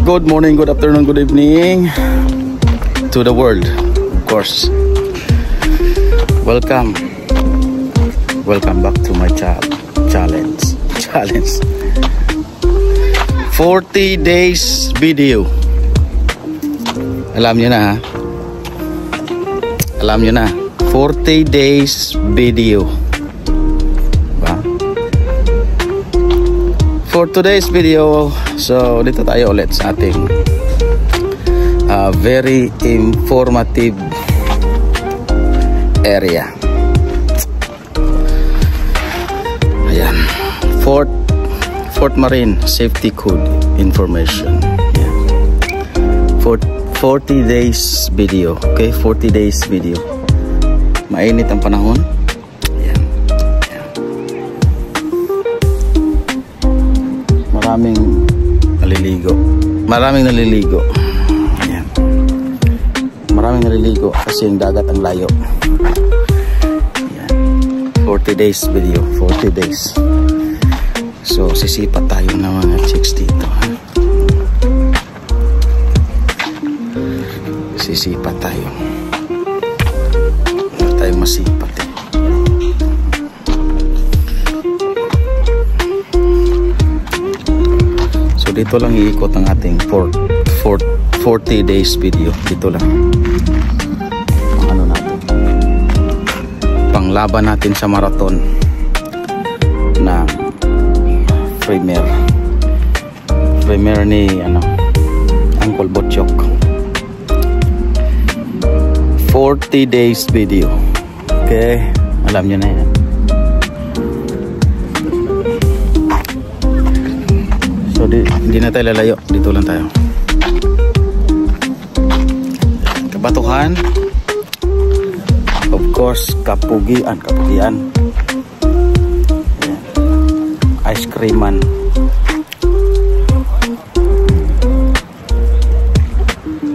Good morning, good afternoon, good evening to the world, of course. Welcome back to my challenge 40 days video. Alam nyo na, ha? Alam nyo na, 40 days video. Diba? For today's video, so dito tayo ulit sa ating very informative area. Ayan, Fort Marine Safety Code information. Ayan. 40 days video. Okay, 40 days video. Mainit ang panahon. Ayan. Ayan. Maraming naliligo. Ayan. Maraming naliligo kasi yung dagat ang layo. Ayan. 40 days video. 40 days. So sisipat tayo ng mga chicks dito, ha? Sisipat tayo. Wala tayong masipat, eh. So dito lang iikot ang ating 40 days video. Dito lang ang ano natin, panglaban natin sa marathon na premier ni Uncle Butchok. 40 days video. Okay, alam nyo na yan. So hindi na tayo lalayo, dito lang tayo. Kabatuhan, of course, kapugian. Ice creaman.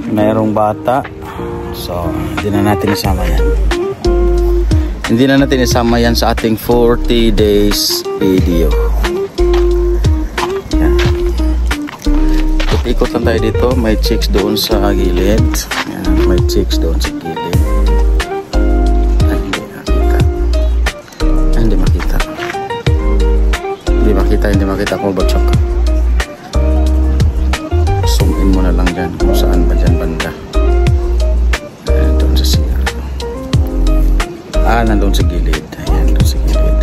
Mayroong bata. So hindi na natin isama yan. Hindi na natin isama yan sa ating 40 days video. Yan. Ikot lang tayo dito. May chicks doon sa gilid. Yan. May chicks doon sa gilid. Hindi makita ko Butchok. Zoom in mo na lang dyan kung saan ba dyan banda. Doon sa CR. Nandun sa gilid. Ayan, doon sa gilid.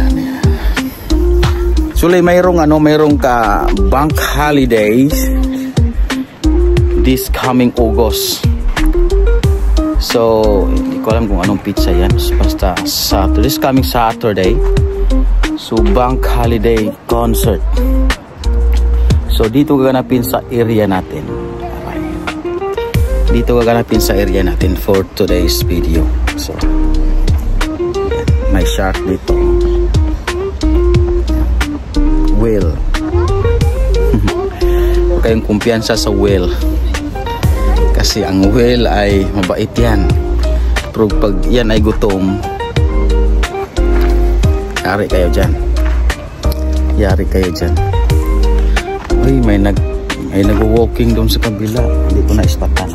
Ayan. Sulit, mayroong ka bank holiday this coming August. So hindi ko alam kung anong pizza yan. Basta this coming Saturday. So bank holiday concert. So dito gaganapin sa area natin. Okay. Dito gaganapin sa area natin for today's video. So may shark dito. Whale. Huwag kayong kumpiyansa sa whale. Kasi ang whale ay mabait yan. Pero pag yan ay gutom, yari kayo dyan. Uy, may nag-walking doon sa kabila. Hindi ko na-ispatan.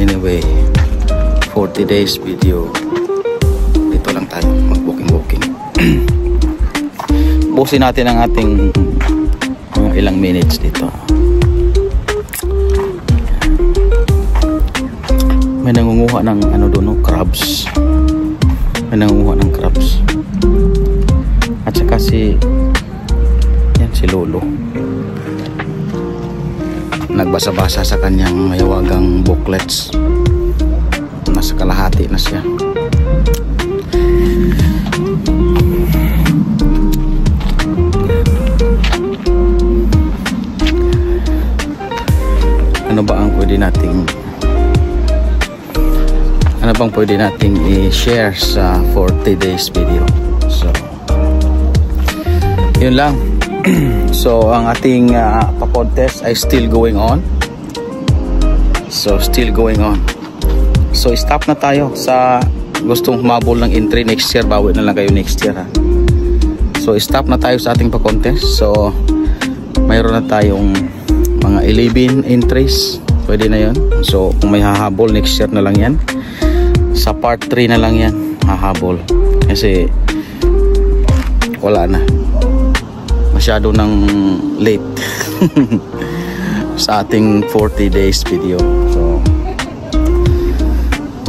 Anyway, 40 days video. Dito lang tayo mag-walking. Busin natin ang ating ilang minutes dito. May nangunguha ng crabs. May nangunguha ng crabs. At saka si Lolo. Nagbasa-basa sa kanyang mayawagang booklets. Nasa kalahati na siya. Ano bang pwede nating i-share sa 40 days video? So yun lang. So ang ating pa-contest ay still going on. So stop na tayo sa gustong humabol ng entry next year. Bawi na lang kayo next year, ha. So stop na tayo sa ating pa-contest. So mayroon na tayong mga 11 entries. Pwede na yun. So kung may hahabol, next year na lang yan. Sa part 3 na lang yan hahabol. Kasi wala na. Masyado nang late sa ating 40 days video. So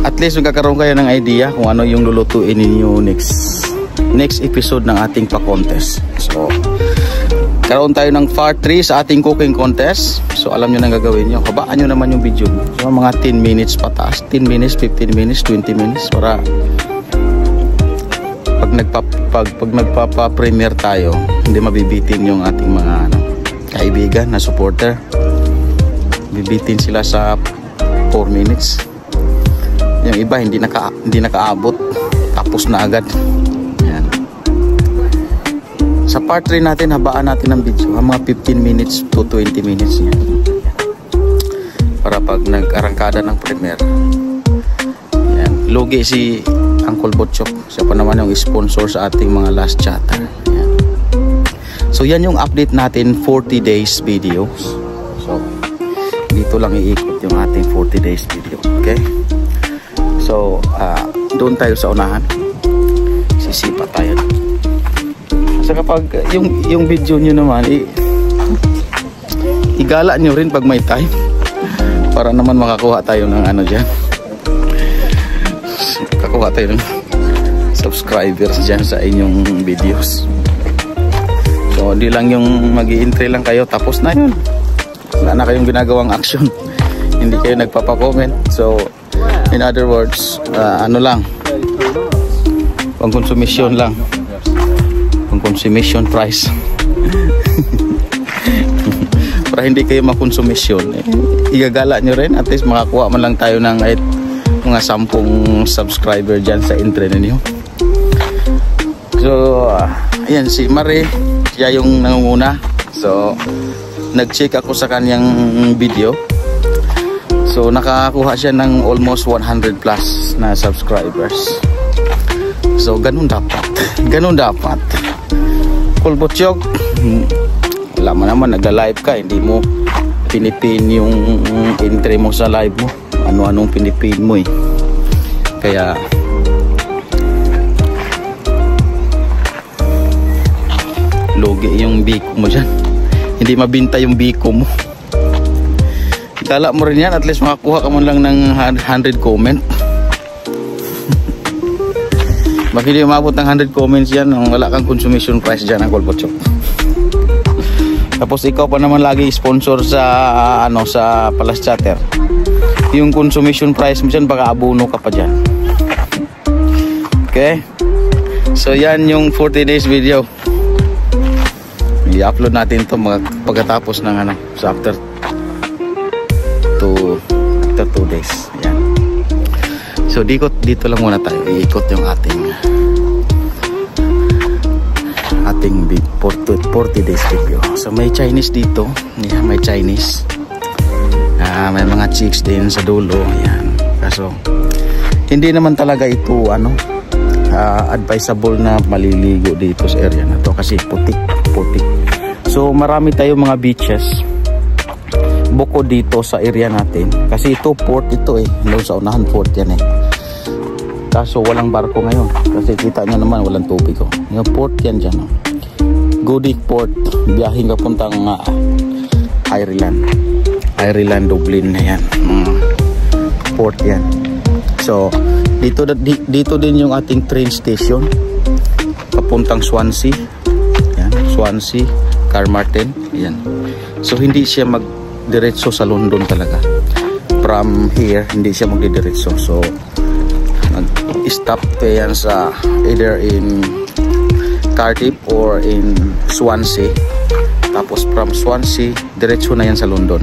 at least magkakaroon kayo ng idea kung ano yung lulutuin ninyo next episode ng ating pa-contest. So karoon tayo ng part 3 sa ating cooking contest. So alam nyo nang gagawin nyo. Habaan nyo naman yung video. So mga 10 minutes pataas. 10 minutes, 15 minutes, 20 minutes. Para pag nagpapa-premiere tayo, hindi mabibitin yung ating mga kaibigan na supporter. Bibitin sila sa 4 minutes. Yung iba hindi nakaabot. Tapos na agad. Sa part 3 natin, habaan natin ang video. Mga 15 minutes to 20 minutes yan. Para pag nag-arangkada ng premiere. Yan. Lugi si Uncle Butchok. Siya pa naman yung sponsor sa ating mga last chatter. Yan. So yan yung update natin, 40 days videos. So dito lang iikot yung ating 40 days video. Okay? So doon tayo sa unahan. Sisipa tayo. So kapag yung video nyo naman igala nyo rin pag may time para naman makakuha tayo ng ano dyan, makakuha tayo ng subscribers dyan sa inyong videos. So hindi lang yung mag-i-entry lang kayo tapos na yun, wala na kayong ginagawang action, hindi kayo nagpapa-comment. So in other words, ano lang, pang konsumisyon lang, consumption price. Para hindi kayo makonsumisyon, igagala nyo rin, at least makakuha man lang tayo ng mga 10 subscriber dyan sa entry ninyo. So ayan si Marie, siya yung nangunguna. So nag-check ako sa kanyang video. So nakakakuha siya ng almost 100 plus na subscribers. So ganun dapat. Ganun dapat. Uncle Butchok, wala mo naman, nagla-live ka, hindi mo pinipin yung entry mo sa live mo. Ano-anong pinipin mo eh. Kaya logi yung biko mo dyan. Hindi mabinta yung biko mo. Kala mo rin yan, at least makakuha ka man lang ng 100 comment. Bakit hindi umabot ng 100 comments yan, wala kang consumption price dyan, Uncle Butchok. Tapos ikaw pa naman lagi sponsor sa sa Palas Chatter. Yung consumption price mo dyan, baka abono ka pa dyan. Okay? So yan yung 40 days video. I-upload natin to pagkatapos ng so after 2 days. Yan. So dito lang muna tayo, iikot yung ating 40 days video. So may Chinese dito, yeah, may Chinese, may mga chicks din sa dulo, yan. Kaso hindi naman talaga ito advisable na maliligo dito sa area na to kasi putik. So marami tayong mga beaches bukod dito sa area natin kasi ito port ito doon sa unahan port yan kaso walang barko ngayon kasi kita nyo naman walang tubig yung port yan dyan Goodic Port, biyahing kapuntang Ireland, Dublin na yan, port yan. So dito din yung ating train station papuntang Swansea, yan, Swansea, Carmarthen, yan. So hindi siya magdiretso sa London talaga. From here hindi siya magdiretso, so stop yan sa either in Cardiff or in Swansea, tapos from Swansea diretso na yan sa London.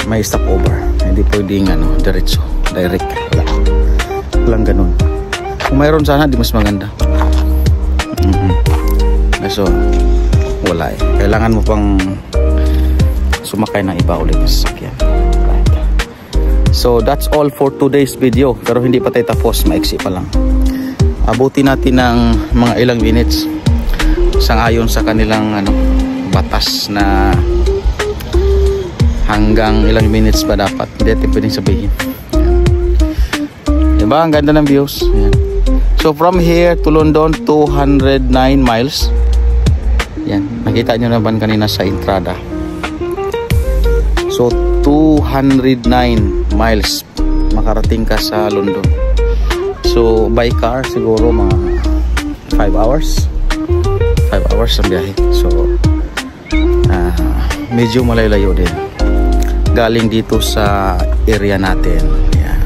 May stopover, hindi pwedeng diretso direct, walang ganun. Kung mayroon sana di mas maganda. So wala kailangan mo pang sumakay ng iba ulit sa sasakyan. So that's all for today's video, pero hindi pa tayo tapos, maiksi pa lang. abutin natin ng mga ilang minutes sangayon sa kanilang batas na hanggang ilang minutes pa dapat. Hindi natin pwedeng sabihin. Diba? Ang ganda ng views. Ayan. So from here to London, 209 miles. Yan. Nakita nyo naman kanina sa entrada. So 209 miles makarating ka sa London. So by car siguro mga 5 hours. 5 hours ang biyahe. So medyo malayo din. Galing dito sa area natin. Yan.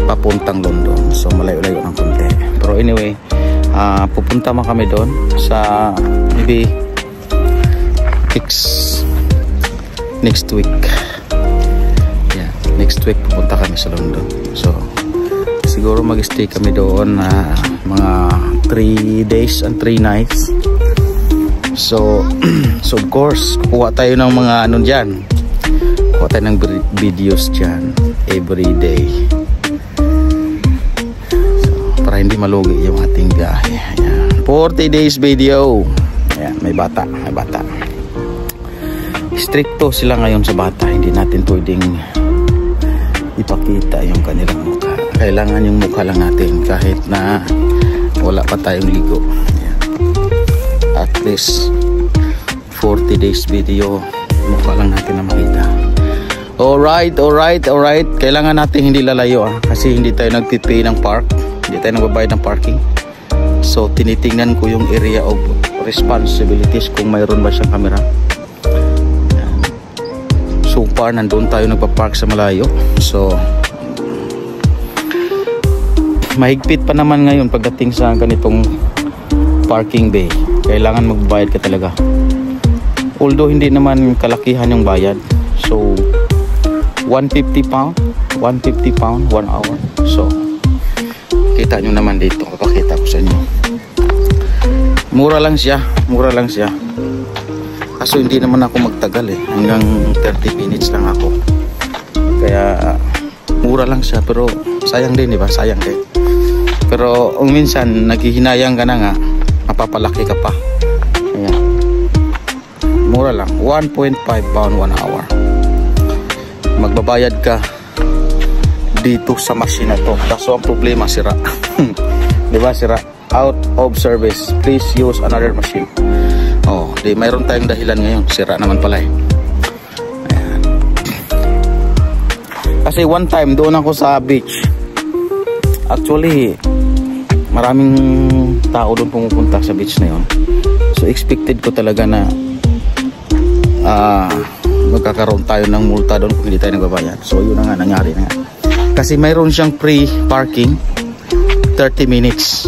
Papuntang London. So malayo-layo ng konti. Pero anyway, pupunta man kami doon sa maybe next week. Yeah, next week pupunta kami sa London. So siguro mag-stay kami doon mga 3 days and 3 nights. So of course, kuha tayo ng mga diyan. Kuha tayo ng videos diyan every day. So, para hindi malugi yung ating biyahe. Ayan. 40 days video. Ayan, may bata. Stricto sila ngayon sa bata. Hindi natin pwedeng ipakita yung kanilang mukha. Kailangan yung mukha lang natin kahit na wala pa tayong ligo. Ayan. At least 40 days video, mukha lang natin na makita. Alright. Kailangan natin hindi lalayo kasi hindi tayo nagpipay ng park. Hindi tayo nagbabayad ng parking. So tinitingnan ko yung area of responsibilities kung mayroon ba siyang camera. So far nandun tayo nagpa-park sa malayo. So mahigpit pa naman ngayon pagdating sa ganitong parking bay. Kailangan magbayad ka talaga. Although hindi naman kalakihan yung bayad. So 150 pound 1 hour. So kita nyo naman dito, papakita ko sa inyo. Mura lang siya. Kaso hindi naman ako magtagal hanggang 30 minutes lang ako. Kaya mura lang siya, pero sayang din, di ba? Sayang din. Pero minsan naghihinayang ka na nga, mapapalaki ka pa. Kaya mura lang, 1.5 pound 1 hour. Magbabayad ka dito sa machine na to. Kaso ang problema, sira. Diba, sira? Out of service. Please use another machine. Oh, di mayroon tayong dahilan ngayon. Sira naman pala Ayan. Kasi one time doon ako sa beach. Actually, maraming tao doon pumupunta sa beach na yon. So expected ko talaga na magkakaroon tayo ng multa doon kung hindi tayo nagbabayad. So yun na nga, nangyari na nga. Kasi mayroon siyang free parking 30 minutes.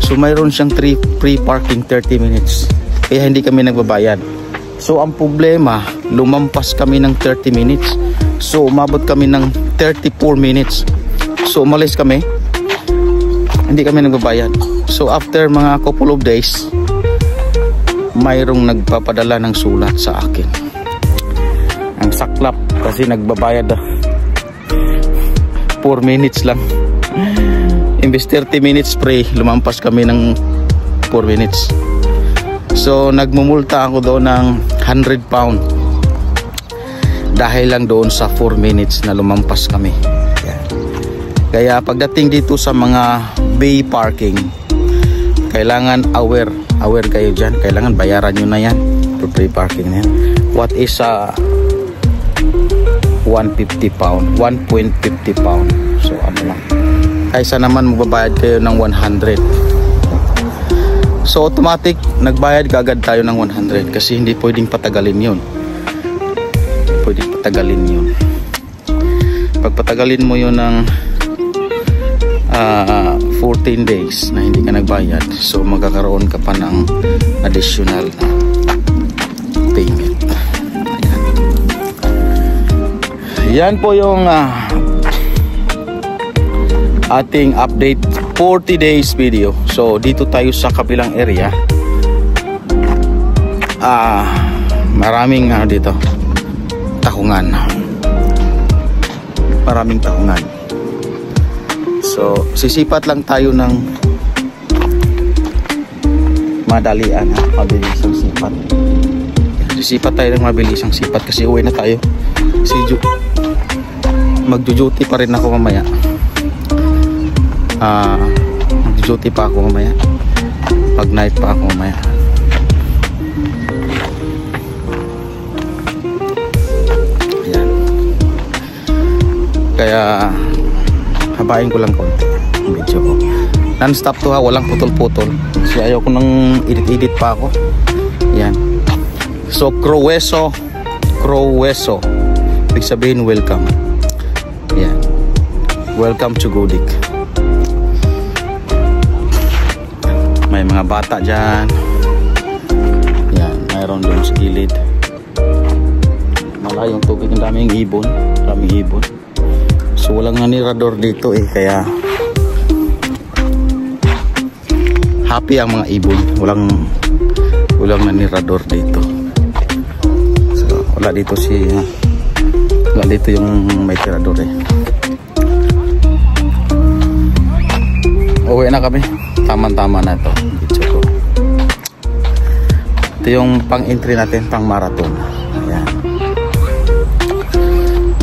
So mayroon siyang free parking 30 minutes. Kaya hindi kami nagbabayad. So ang problema, lumampas kami ng 30 minutes. So umabot kami ng 34 minutes. So umalis kami. Hindi kami nagbabayad. So after mga couple of days, mayroong nagpapadala ng sulat sa akin. Ang saklap kasi nagbabayad 4 minutes lang. Imbes 30 minutes free, lumampas kami ng 4 minutes. So nagmumulta ako doon ng 100 pound dahil lang doon sa 4 minutes na lumampas kami. Yan. Kaya pagdating dito sa mga bay parking, kailangan aware kayo dyan. Kailangan bayaran nyo na yan for free parking na yan. What is 150 pound 1.50 pound. So ano lang, kaysa naman magbabayad kayo ng 100. So automatic nagbayad kagad tayo ng 100 kasi hindi pwedeng patagalin yun. Pag patagalin mo yun ng 14 days na hindi ka nagbayad, so magkakaroon ka pa ng additional payment. Yan po yung ating update 40 days video. So dito tayo sa kabilang area. Maraming dito tahungan. So sisipat lang tayo ng madalian ha, mabilisang sipat. Sisipat tayo ng mabilisang sipat kasi uwi na tayo. Kasi magjo-duty pa rin ako mamaya. Magjo-duty pa ako mamaya. Pag night pa ako mamaya. Ayan. Kaya habain ko lang konti ang video ko. Non-stop to ha, walang putol-putol. Kasi ayaw ko nang edit-edit pa ako. Ayan. So Croweso, ibig sabihin welcome. Ayan. Welcome to Godik. May mga bata dyan. Ayan, mayroon doon sa gilid. Malayong tubig, ang daming ibon. So walang nanirador dito eh, kaya happy ang mga ibon. Walang nanirador dito. So wala dito yung may tirador eh. Uwi na kami. Tama-tama na ito. Ito yung pang-entry natin, pang-marathon. Ayan.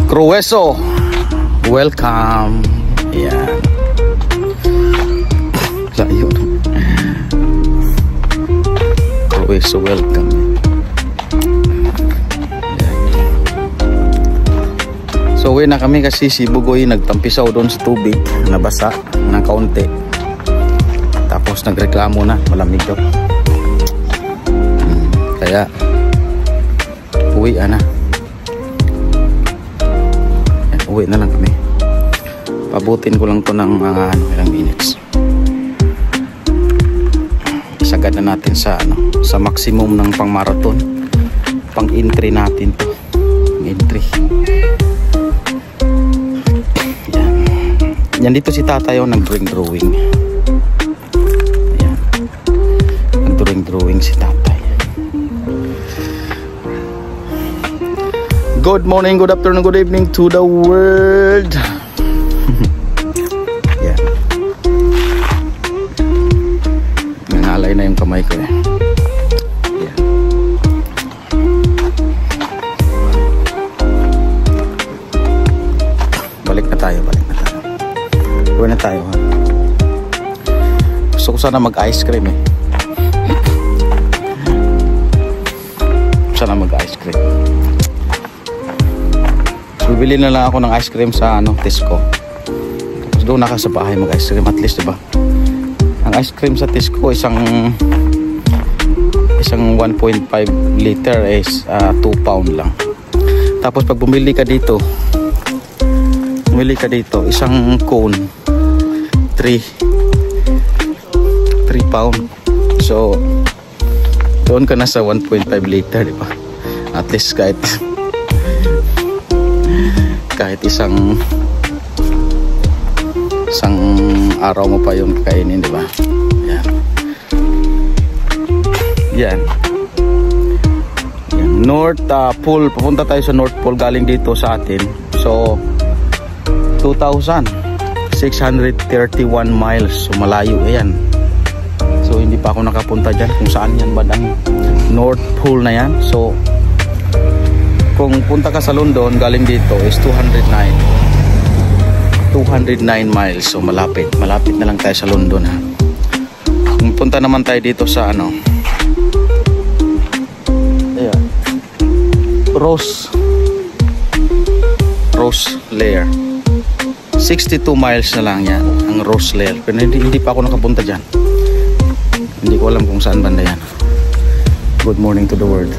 Croweso, welcome. Ayan. Ayun. Croweso, welcome. Ayan. So uwi na kami kasi si Bugoy nagtampisaw doon sa tubig, nabasa ng kaunti. Tapos nagreklamo na, malamig daw. Kaya uwi na. Uwi na lang kami. Pabutin ko lang to ng mga ilang minutes. Isagad na natin sa sa maximum ng pang marathon. Pang entry natin to. Entry. Yan dito si Tatayo nag-drawing. Ayan. Nag-drawing si Tatay. Good morning, good afternoon, good evening to the world. Yan. Nangalay na yung kamay ko eh. Yan. Balik na tayo. Uwi na tayo ha. Gusto ko sana mag-ice cream eh. Sana mag-ice cream. So, bibili na lang ako ng ice cream sa Tesco. Tapos doon na ka sa bahay mag-ice cream at least, diba? Ang ice cream sa Tesco isang 1.5 liter is 2 pound lang. Tapos pag bumili ka dito isang cone 3 pound. So doon ka na sa 1.5 liter, diba? At least kahit isang araw mo pa yung kakainin, diba? Yan. North Pole, pupunta tayo sa North Pole galing dito sa atin. So 2,631 miles. So malayo yan. So hindi pa ako nakapunta dyan kung saan yan bandang North Pole na yan. So kung punta ka sa London galing dito is 209 miles. So malapit na lang tayo sa London ha. Kung punta naman tayo dito sa ayan, Rose Lair, 62 miles na lang yan ang Rose Lair. Pero hindi pa ako nakapunta dyan. Hindi ko alam kung saan banda yan. Good morning to the world.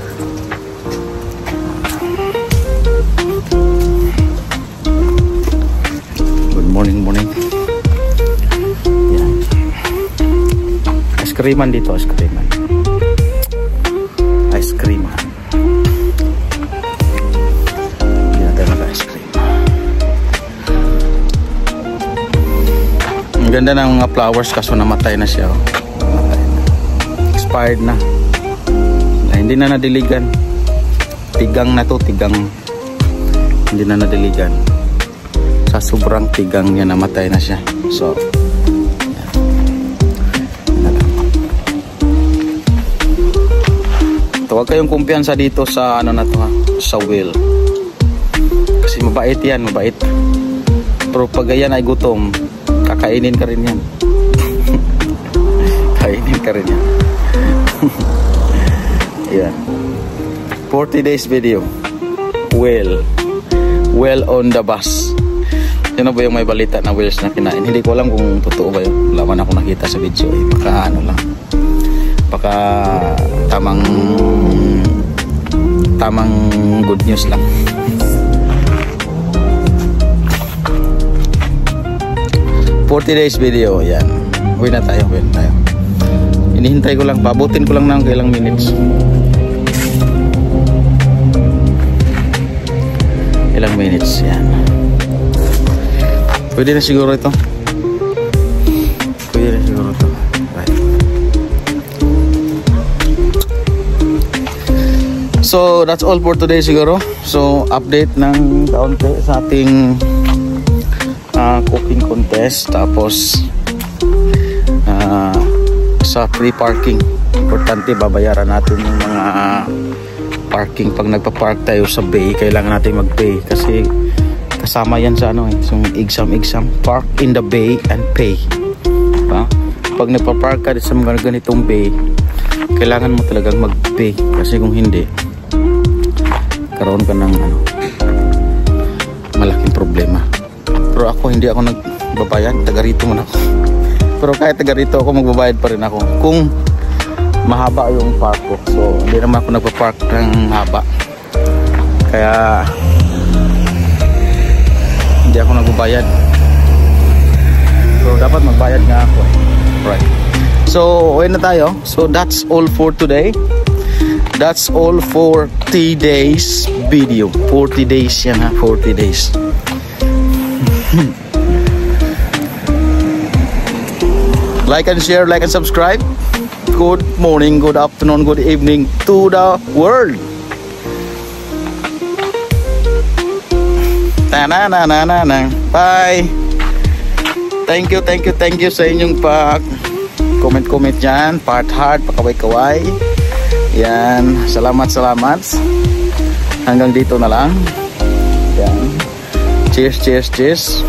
Good morning. Yan. Ice creaman dito, ice creaman. Hindi na tayo mag-ice cream. Ang ganda ng mga flowers kaso namatay na siya. Expired na. Hindi na nadiligan. Tigang na to, tigang. Hindi na nadiligan. Sa sobrang tigang niya namatay na siya. So Huwag kayong kumpiyansa dito sa ano na to ha, sa whale. Kasi mabait yan, mabait. Pero pag yan ay gutom, kakainin ka rin yan. Kainin ka rin yan. Yan. 40 days video. Whale. Whale on the bus. Yan ba yung may balita na whales na kinain? Hindi ko alam kung totoo ba yun. Wala man ako nakita sa video eh. Baka ano lang. Baka tamang good news lang. Days video. Yan. Uwi na tayo. Inihintay ko lang. Pabutin ko lang ng ilang minutes. Ilang minutes. Yan. Pwede na siguro ito. Right. So that's all for today siguro. So update ng kaunti sa ating cooking contest. Tapos sa free parking, importante babayaran natin yung mga parking. Pag nagpa-park tayo sa bay, kailangan natin mag-pay kasi kasama yan sa ano eh, so exam park in the bay and pay, diba? Pag nagpa-park ka sa mga ganitong bay, kailangan mo talagang mag-pay kasi kung hindi, karoon ka ng ano, malaking problema. Pero ako hindi ako nagbabayad, taga rito man ako. Pero kahit taga rito ako, magbabayad pa rin ako kung mahaba yung park ko. So hindi naman ako nagpa-park ng haba, kaya hindi ako nagbabayad. So dapat magbayad nga ako eh. Right. So uwi na tayo. So that's all for today. That's all for 40 days video. 40 days yan ha, 40 days. Like and share, like and subscribe. Good morning, good afternoon, good evening to the world. Ta-na-na-na-na-na. Bye. Thank you sa inyong comment dyan. Part heart, pakaway-kaway. Yan. Salamat. Hanggang dito na lang. Yan. Cheers.